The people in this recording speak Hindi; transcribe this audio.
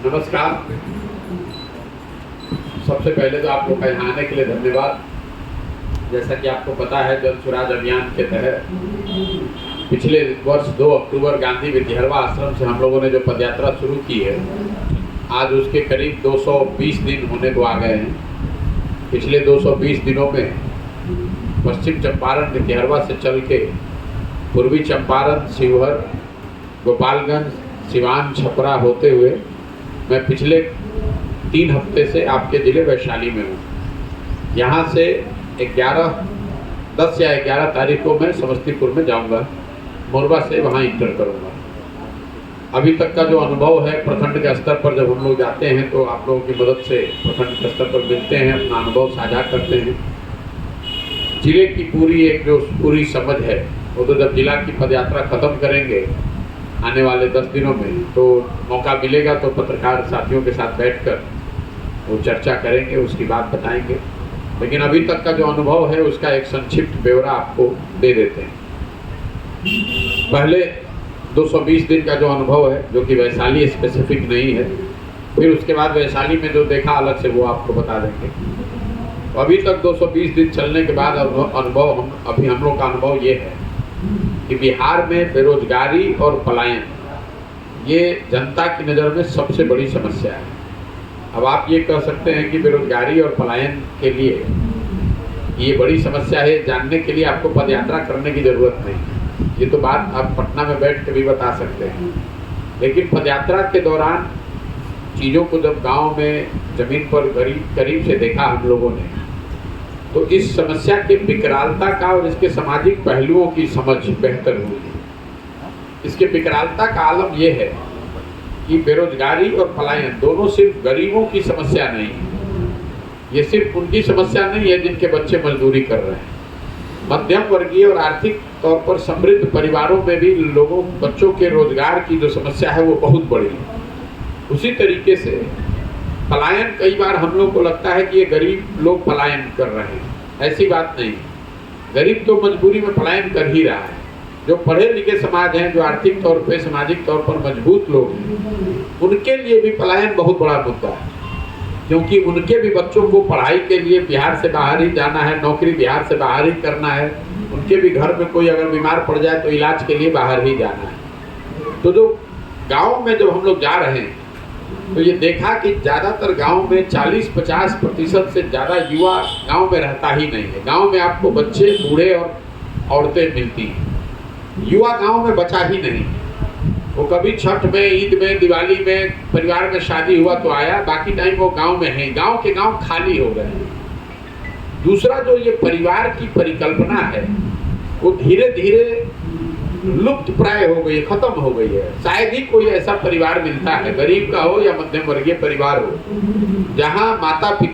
नमस्कार। सबसे पहले तो आप लोग का यहाँ आने के लिए धन्यवाद। जैसा कि आपको पता है, जल स्वराज अभियान के तहत पिछले वर्ष 2 अक्टूबर गांधी विद्यारवा आश्रम से हम लोगों ने जो पदयात्रा शुरू की है, आज उसके करीब 220 दिन होने को आ गए हैं। पिछले 220 दिनों में पश्चिम चंपारण विद्यारवा से चल के पूर्वी चंपारण, शिवहर, गोपालगंज, सिवान, छपरा होते हुए मैं पिछले 3 हफ्ते से आपके ज़िले वैशाली में हूँ। यहाँ से 10 या 11 तारीख को मैं समस्तीपुर में जाऊँगा। मोरबा से वहाँ इंटर करूँगा। अभी तक का जो अनुभव है, प्रखंड के स्तर पर जब हम लोग जाते हैं तो आप लोगों की मदद से प्रखंड के स्तर पर मिलते हैं, अपना अनुभव साझा करते हैं। जिले की पूरी समझ है वो तो जब जिला की पदयात्रा खत्म करेंगे आने वाले 10 दिनों में, तो मौका मिलेगा तो पत्रकार साथियों के साथ बैठकर वो चर्चा करेंगे, उसकी बात बताएंगे। लेकिन अभी तक का जो अनुभव है उसका एक संक्षिप्त ब्यौरा आपको दे देते हैं। पहले 220 दिन का जो अनुभव है, जो कि वैशाली स्पेसिफिक नहीं है, फिर उसके बाद वैशाली में जो देखा अलग से वो आपको बता देंगे। तो अभी तक 220 दिन चलने के बाद हम लोग का अनुभव ये है कि बिहार में बेरोजगारी और पलायन ये जनता की नज़र में सबसे बड़ी समस्या है। अब आप ये कह सकते हैं कि बेरोजगारी और पलायन के लिए ये बड़ी समस्या है, जानने के लिए आपको पदयात्रा करने की ज़रूरत नहीं है। ये तो बात आप पटना में बैठ के भी बता सकते हैं। लेकिन पदयात्रा के दौरान चीज़ों को जब गांव में ज़मीन पर करीब से देखा हम लोगों ने, तो इस समस्या की विकरालता का और इसके सामाजिक पहलुओं की समझ बेहतर हुई। इसके विकरालता का आलम यह है कि बेरोजगारी और पलायन दोनों सिर्फ गरीबों की समस्या नहीं है। ये सिर्फ उनकी समस्या नहीं है जिनके बच्चे मजदूरी कर रहे हैं। मध्यम वर्गीय और आर्थिक तौर पर समृद्ध परिवारों में भी बच्चों के रोजगार की जो समस्या है वो बहुत बड़ी है। उसी तरीके से पलायन, कई बार हम लोग को लगता है कि ये गरीब लोग पलायन कर रहे हैं। ऐसी बात नहीं। गरीब तो मजबूरी में पलायन कर ही रहा है। जो पढ़े लिखे समाज हैं, जो आर्थिक तौर पे, सामाजिक तौर पर मजबूत लोग हैं, उनके लिए भी पलायन बहुत बड़ा मुद्दा है। क्योंकि उनके भी बच्चों को पढ़ाई के लिए बिहार से बाहर ही जाना है, नौकरी बिहार से बाहर ही करना है। उनके भी घर में कोई अगर बीमार पड़ जाए तो इलाज के लिए बाहर ही जाना है। तो जो गाँव में जब हम लोग जा रहे हैं तो ये देखा कि ज़्यादातर गांव में 40-50% से ज़्यादा युवा गांव में रहता ही नहीं है। गांव में आपको बच्चे, बूढ़े और औरतें मिलती हैं। युवा गांव में बचा ही नहीं। वो कभी छठ में, ईद में, दिवाली में, परिवार में शादी हुआ तो आया, बाकी टाइम वो गांव में है। गांव के गांव खाली हो गए हैं। दूसरा, जो ये परिवार की परिकल्पना है वो धीरे धीरे लुप्त प्राय हो गई, खत्म हो गई है। शायद ही कोई ऐसा परिवार मिलता है, गरीब का हो या मध्यम वर्गीय परिवार हो, जहां माता पिता